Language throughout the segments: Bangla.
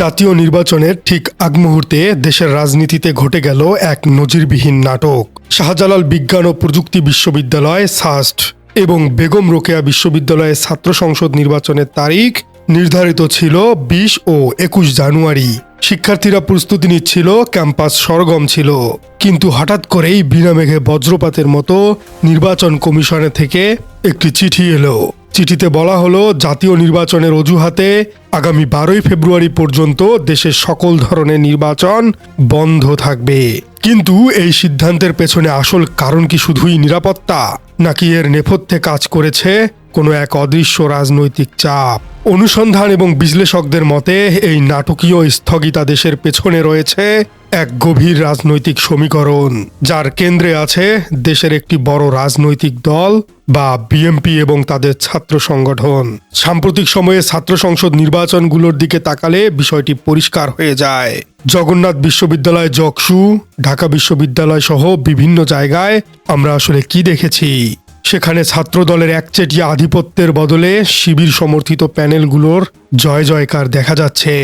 জাতীয় নির্বাচনের ঠিক আগ মুহূর্তে দেশের রাজনীতিতে ঘটে গেল এক নজিরবিহীন নাটক। শাহজালাল বিজ্ঞান ও প্রযুক্তি বিশ্ববিদ্যালয় সাস্ট এবং বেগম রোকেয়া বিশ্ববিদ্যালয়ের ছাত্র সংসদ নির্বাচনের তারিখ নির্ধারিত ছিল ২০ ও ২১ জানুয়ারি। শিক্ষার্থীরা প্রস্তুতি নিচ্ছিল, ক্যাম্পাস সরগম ছিল, কিন্তু হঠাৎ করেই বিনা মেঘে বজ্রপাতের মতো নির্বাচন কমিশনের থেকে একটি চিঠি এলো। চিঠিতে বলা হলো জাতীয় নির্বাচনের অজুহাতে আগামী ১২ই ফেব্রুয়ারি পর্যন্ত দেশের সকল ধরনের নির্বাচন বন্ধ থাকবে। কিন্তু এই সিদ্ধান্তের পেছনে আসল কারণ কি শুধুই নিরাপত্তা, নাকি এর নেপথ্যে কাজ করেছে কোনো এক অদৃশ্য রাজনৈতিক চাপ? অনুসন্ধান এবং বিশ্লেষকদের মতে এই নাটকীয় স্থগিতাদেশের পেছনে রয়েছে এক গভীর রাজনৈতিক সমীকরণ, যার কেন্দ্রে আছে দেশের একটি বড় রাজনৈতিক দল বা বিএনপি এবং তাদের ছাত্র সংগঠন। সাম্প্রতিক সময়ে ছাত্র সংসদ নির্বাচনগুলোর দিকে তাকালে বিষয়টি পরিষ্কার হয়ে যায়। জগন্নাথ বিশ্ববিদ্যালয়, জকসু, ঢাকা বিশ্ববিদ্যালয় সহ বিভিন্ন জায়গায় আমরা আসলে কি দেখেছি? সেখানে ছাত্র দলের একচেটিয়া আধিপত্যের বদলে শিবির সমর্থিত প্যানেলগুলোর জয় জয়কার দেখা যাচ্ছে।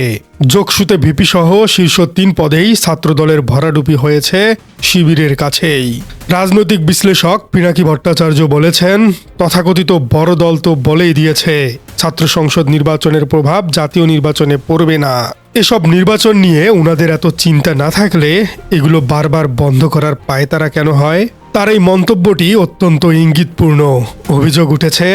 জকসুতে ভিপি সহ শীর্ষ ৩ পদেই ছাত্র দলের ভরাডুপি হয়েছে শিবিরের কাছেই। রাজনৈতিক বিশ্লেষক পিনাকি ভট্টাচার্য বলেছেন, তথাকথিত বড় দল তো বলেই দিয়েছে ছাত্র সংসদ নির্বাচনের প্রভাব জাতীয় নির্বাচনে পড়বে না। এসব নির্বাচন নিয়ে উনাদের এত চিন্তা না থাকলে এগুলো বারবার বন্ধ করার পায়তারা কেন হয়? তার এই মন্তব্যটি অত্যন্ত ইঙ্গিতপূর্ণ। অভিযোগ উঠেছে,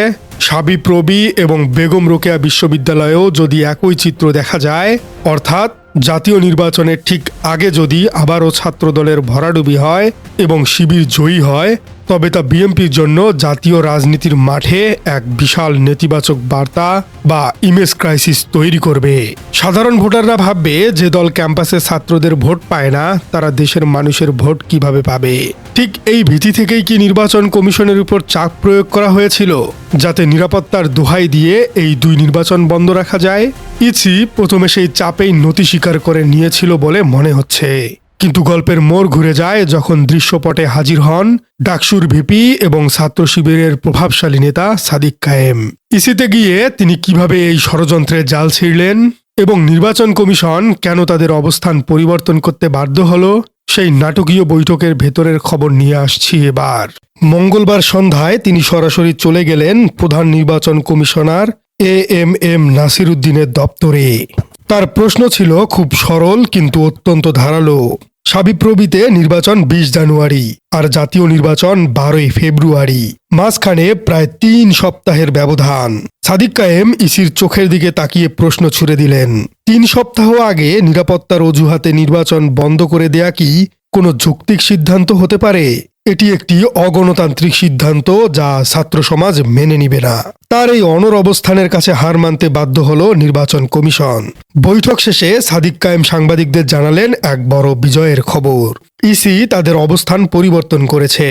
শাবিপ্রবি এবং বেগম রোকেয়া বিশ্ববিদ্যালয়েও যদি একই চিত্র দেখা যায়, অর্থাৎ জাতীয় নির্বাচনের ঠিক আগে যদি আবারও ছাত্রদলের ভরাডুবি হয় এবং শিবির জয়ী হয়, তবে তা বিএনপির জন্য জাতীয় রাজনীতির মাঠে এক বিশাল নেতিবাচক বার্তা বা ইমেজ ক্রাইসিস তৈরি করবে। সাধারণ ভোটাররা ভাববে, যে দল ক্যাম্পাসে ছাত্রদের ভোট পায় না, তারা দেশের মানুষের ভোট কিভাবে পাবে? ঠিক এই ভীতি থেকেই কি নির্বাচন কমিশনের উপর চাপ প্রয়োগ করা হয়েছিল, যাতে নিরাপত্তার দোহাই দিয়ে এই ২ নির্বাচন বন্ধ রাখা যায়? ইসি প্রথমে সেই চাপেই নতি স্বীকার করে নিয়েছিল বলে মনে হচ্ছে। কিন্তু গল্পের মোড় ঘুরে যায় যখন দৃশ্যপটে হাজির হন ডাকসুর ভিপি এবং ছাত্র শিবিরের প্রভাবশালী নেতা সাদিক কায়েম। ইসিতে গিয়ে তিনি কিভাবে এই ষড়যন্ত্রে জাল ছিঁড়লেন এবং নির্বাচন কমিশন কেন তাদের অবস্থান পরিবর্তন করতে বাধ্য হলো, সেই নাটকীয় বৈঠকের ভেতরের খবর নিয়ে আসছি এবার। মঙ্গলবার সন্ধ্যায় তিনি সরাসরি চলে গেলেন প্রধান নির্বাচন কমিশনার এএমএম নাসির উদ্দিনের দপ্তরে। তার প্রশ্ন ছিল খুব সরল কিন্তু অত্যন্ত ধারালো। শাবিপ্রবিতে নির্বাচন ২০ জানুয়ারি আর জাতীয় নির্বাচন ১২ই ফেব্রুয়ারি, মাঝখানে প্রায় ৩ সপ্তাহের ব্যবধান। সাদিক কায়েম ইসির চোখের দিকে তাকিয়ে প্রশ্ন ছুড়ে দিলেন, ৩ সপ্তাহ আগে নিরাপত্তার অজুহাতে নির্বাচন বন্ধ করে দেয়া কি কোনো যৌক্তিক সিদ্ধান্ত হতে পারে? এটি একটি অগণতান্ত্রিক সিদ্ধান্ত যা ছাত্র সমাজ মেনে নিবে না। তার এই অনড় অবস্থানের কাছে হার মানতে বাধ্য হলো নির্বাচন কমিশন। বৈঠক শেষে সাদিক কায়েম সাংবাদিকদের জানালেন এক বড় বিজয়ের খবর। ইসি তাদের অবস্থান পরিবর্তন করেছে।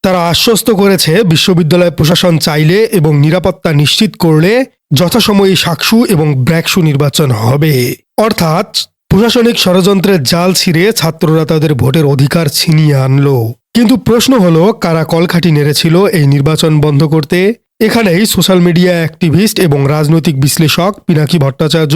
তারা আশ্বস্ত করেছে বিশ্ববিদ্যালয় প্রশাসন চাইলে এবং নিরাপত্তা নিশ্চিত করলে যথাসময়ে সাকসু এবং ব্র্যাকসু নির্বাচন হবে। অর্থাৎ প্রশাসনিক ষড়যন্ত্রের জাল ছিঁড়ে ছাত্ররা তাদের ভোটের অধিকার ছিনিয়ে আনলো। কিন্তু প্রশ্ন হলো, কারা কলকাঠি নেড়েছিল এই নির্বাচন বন্ধ করতে? এখানেই সোশ্যাল মিডিয়া অ্যাক্টিভিস্ট এবং রাজনৈতিক বিশ্লেষক পিনাকি ভট্টাচার্য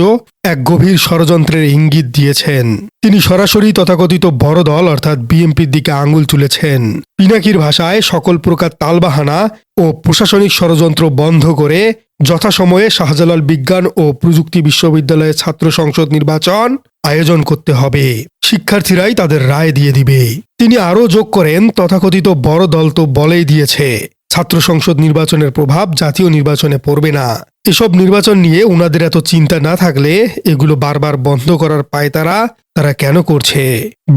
এক গভীর ষড়যন্ত্রের ইঙ্গিত দিয়েছেন। তিনি সরাসরি তথাকথিত বড় দল অর্থাৎ বিএনপির দিকে আঙুল তুলেছেন। পিনাকির ভাষায়, সকল প্রকার তালবাহানা ও প্রশাসনিক ষড়যন্ত্র বন্ধ করে যথাসময়ে শাহজালাল বিজ্ঞান ও প্রযুক্তি বিশ্ববিদ্যালয়ের ছাত্র সংসদ নির্বাচন আয়োজন করতে হবে। শিক্ষার্থীরাই তাদের রায় দিয়ে দিবে। তিনি আরও যোগ করেন, তথাকথিত বড় দল তো বলেই দিয়েছে ছাত্র সংসদ নির্বাচনের প্রভাব জাতীয় নির্বাচনে পড়বে না। এসব নির্বাচন নিয়ে উনাদের এত চিন্তা না থাকলে এগুলো বারবার বন্ধ করার পায়তারা তারা কেন করছে?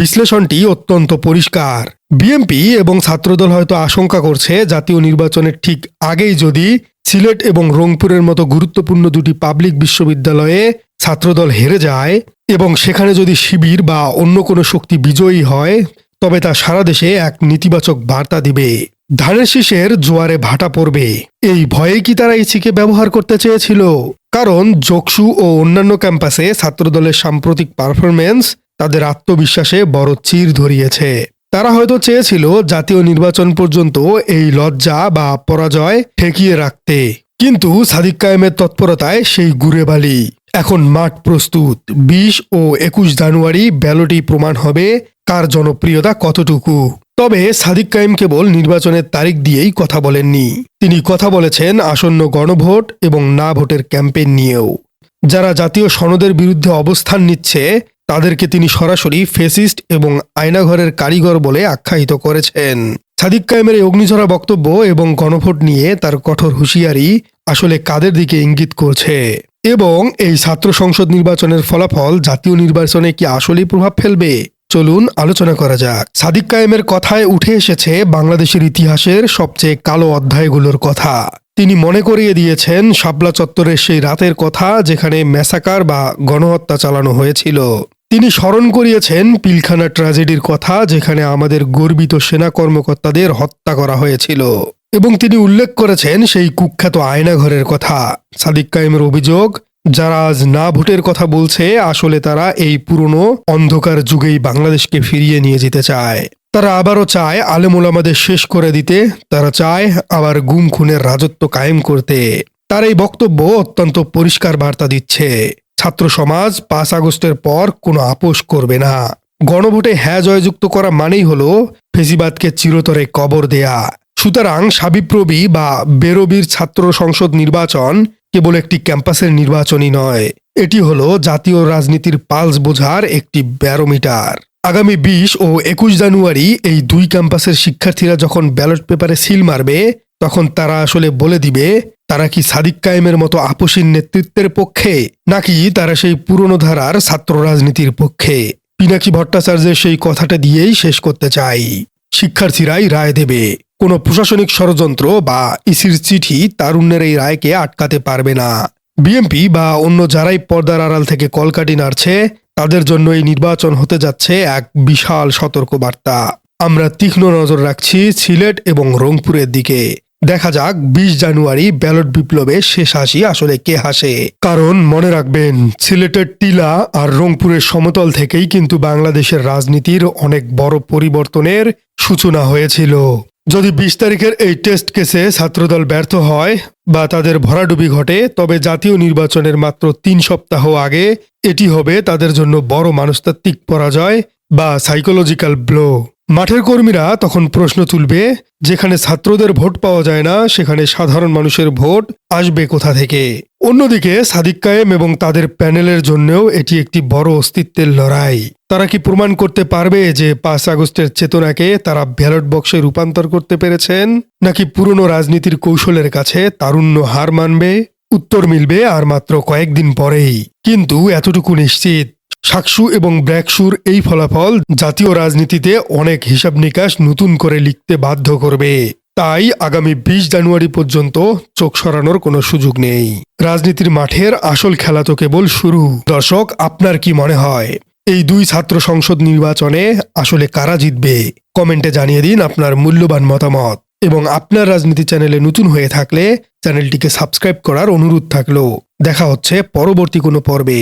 বিশ্লেষণটি অত্যন্ত পরিষ্কার। বিএনপি এবং ছাত্রদল হয়তো আশঙ্কা করছে, জাতীয় নির্বাচনের ঠিক আগেই যদি সিলেট এবং রংপুরের মতো গুরুত্বপূর্ণ 2টি পাবলিক বিশ্ববিদ্যালয়ে ছাত্রদল হেরে যায় এবং সেখানে যদি শিবির বা অন্য কোনো শক্তি বিজয়ী হয়, তবে তা সারা দেশে এক নেতিবাচক বার্তা দিবে। ধানের শীষের জোয়ারে ভাটা পড়বে। এই ভয়ে কি তারা ইসিকে ব্যবহার করতে চেয়েছিল? কারণ জকসু ও অন্যান্য ক্যাম্পাসে ছাত্রদলের সাম্প্রতিক পারফরমেন্স তাদের আত্মবিশ্বাসে বড় চির ধরিয়েছে। তারা হয়তো চেয়েছিল জাতীয় নির্বাচন পর্যন্ত এই লজ্জা বা পরাজয় ঠেকিয়ে রাখতে, কিন্তু সাদিক কায়েমের তৎপরতায় সেই গুড়ে বালি এখন মাঠ প্রস্তুত। ২০ ও ২১ জানুয়ারি ব্যালটই প্রমাণ হবে কার জনপ্রিয়তা কতটুকু। তবে সাদিক কায়েম কেবল নির্বাচনের তারিখ দিয়েই কথা বলেননি, তিনি কথা বলেছেন আসন্ন গণভোট এবং না ভোটের ক্যাম্পেইন নিয়েও। যারা জাতীয় সনদের বিরুদ্ধে অবস্থান নিচ্ছে তাদেরকে তিনি সরাসরি ফেসিস্ট এবং আয়নাঘরের কারিগর বলে আখ্যায়িত করেছেন। সাদিক কায়েমের এই অগ্নিঝরা বক্তব্য এবং গণভোট নিয়ে তার কঠোর হুঁশিয়ারি আসলে কাদের দিকে ইঙ্গিত করছে, এবং এই ছাত্র সংসদ নির্বাচনের ফলাফল জাতীয় নির্বাচনে কি আসলেই প্রভাব ফেলবে, চলুন আলোচনা করা যাক। সাদিক কায়েমের কথায় উঠে এসেছে বাংলাদেশের ইতিহাসের সবচেয়ে কালো অধ্যায়গুলোর কথা। তিনি মনে করিয়ে দিয়েছেন শাপলা চত্বরের সেই রাতের কথা যেখানে ম্যাসাকার বা গণহত্যা চালানো হয়েছিল। তিনি স্মরণ করিয়েছেন পিলখানা ট্র্যাজেডির কথা যেখানে আমাদের গর্বিত সেনা কর্মকর্তাদের হত্যা করা হয়েছিল, এবং তিনি উল্লেখ করেছেন সেই কুখ্যাত আয়নাঘরের কথা। সাদিক কায়েমের অভিযোগ, যারা আজ না ভোটের কথা বলছে আসলে তারা এই পুরনো অন্ধকার যুগেই বাংলাদেশকে ফিরিয়ে নিয়ে যেতে চায়। তারা আবারও চায় আলেম ওলামাদের শেষ করে দিতে, তারা চায় আবার গুম খুনের রাজত্ব কায়েম করতে। তার এই বক্তব্য অত্যন্ত পরিষ্কার বার্তা দিচ্ছে, ছাত্র সমাজ ৫ আগস্টের পর কোনো আপোষ করবে না। গণভোটে হ্যাঁ জয়যুক্ত করা মানেই হলো ফেসিবাদকে চিরতরে কবর দেয়া। সুতরাং সাবিপ্রবি বা বেরবির ছাত্র সংসদ নির্বাচন কেবল একটি ক্যাম্পাসের নির্বাচনই নয়, এটি হলো জাতীয় রাজনীতির পালস বোঝার একটি ব্যারোমিটার। আগামী ২০ ও ২১ জানুয়ারি এই দুই ক্যাম্পাসের শিক্ষার্থীরা যখন ব্যালট পেপারে সিল মারবে তখন তারা আসলে বলে দিবে তারা কি সাদিক কায়েমের মতো আপোষীর নেতৃত্বের পক্ষে, নাকি তারা সেই পুরনো ধারার ছাত্র রাজনীতির পক্ষে। পিনাকি ভট্টাচার্যের সেই কথাটা দিয়েই শেষ করতে চাই, শিক্ষার্থীরাই রায় দেবে। কোনো প্রশাসনিক ষড়যন্ত্র বা ইসির চিঠি তারুণ্যের এই রায়কে আটকাতে পারবে না। বিএনপি বা অন্য যারাই পর্দার আড়াল থেকে কলকাঠি নাড়ছে তাদের জন্য এই নির্বাচন হতে যাচ্ছে এক বিশাল সতর্কবার্তা। আমরা তীক্ষ্ণ নজর রাখছি সিলেট এবং রংপুরের দিকে। দেখা যাক ২০ জানুয়ারি ব্যালট বিপ্লবে শেষ হাসি আসলে কে হাসে। কারণ মনে রাখবেন, সিলেটের টিলা আর রংপুরের সমতল থেকেই কিন্তু বাংলাদেশের রাজনীতির অনেক বড় পরিবর্তনের সূচনা হয়েছিল। যদি ২০ তারিখের এই টেস্ট কেসে ছাত্রদল ব্যর্থ হয় বা তাদের ভরাডুবি ঘটে, তবে জাতীয় নির্বাচনের মাত্র ৩ সপ্তাহ আগে এটি হবে তাদের জন্য বড় মনস্তাত্ত্বিক পরাজয় বা সাইকোলজিক্যাল ব্লো। মাঠের কর্মীরা তখন প্রশ্ন তুলবে, যেখানে ছাত্রদের ভোট পাওয়া যায় না সেখানে সাধারণ মানুষের ভোট আসবে কোথা থেকে। অন্যদিকে সাদিক কায়েম এবং তাদের প্যানেলের জন্যও এটি একটি বড় অস্তিত্বের লড়াই। তারা কি প্রমাণ করতে পারবে যে ৫ আগস্টের চেতনাকে তারা ব্যালট বক্সে রূপান্তর করতে পেরেছেন, নাকি পুরনো রাজনীতির কৌশলের কাছে তারুণ্য হার মানবে? উত্তর মিলবে আর মাত্র কয়েকদিন পরেই। কিন্তু এতটুকু নিশ্চিত, শাকসু এবং ব্র্যাকসুর এই ফলাফল জাতীয় রাজনীতিতে অনেক হিসাব নিকাশ নতুন করে লিখতে বাধ্য করবে। তাই আগামী ২০ জানুয়ারি পর্যন্ত চোখ সরানোর কোনো সুযোগ নেই। রাজনীতির মাঠের আসল খেলা তো কেবল শুরু। দর্শক, আপনার কি মনে হয় এই দুই ছাত্র সংসদ নির্বাচনে আসলে কারা জিতবে? কমেন্টে জানিয়ে দিন আপনার মূল্যবান মতামত, এবং আপনার রাজনীতি চ্যানেলে নতুন হয়ে থাকলে চ্যানেলটিকে সাবস্ক্রাইব করার অনুরোধ থাকলো। দেখা হচ্ছে পরবর্তী কোনো পর্বে।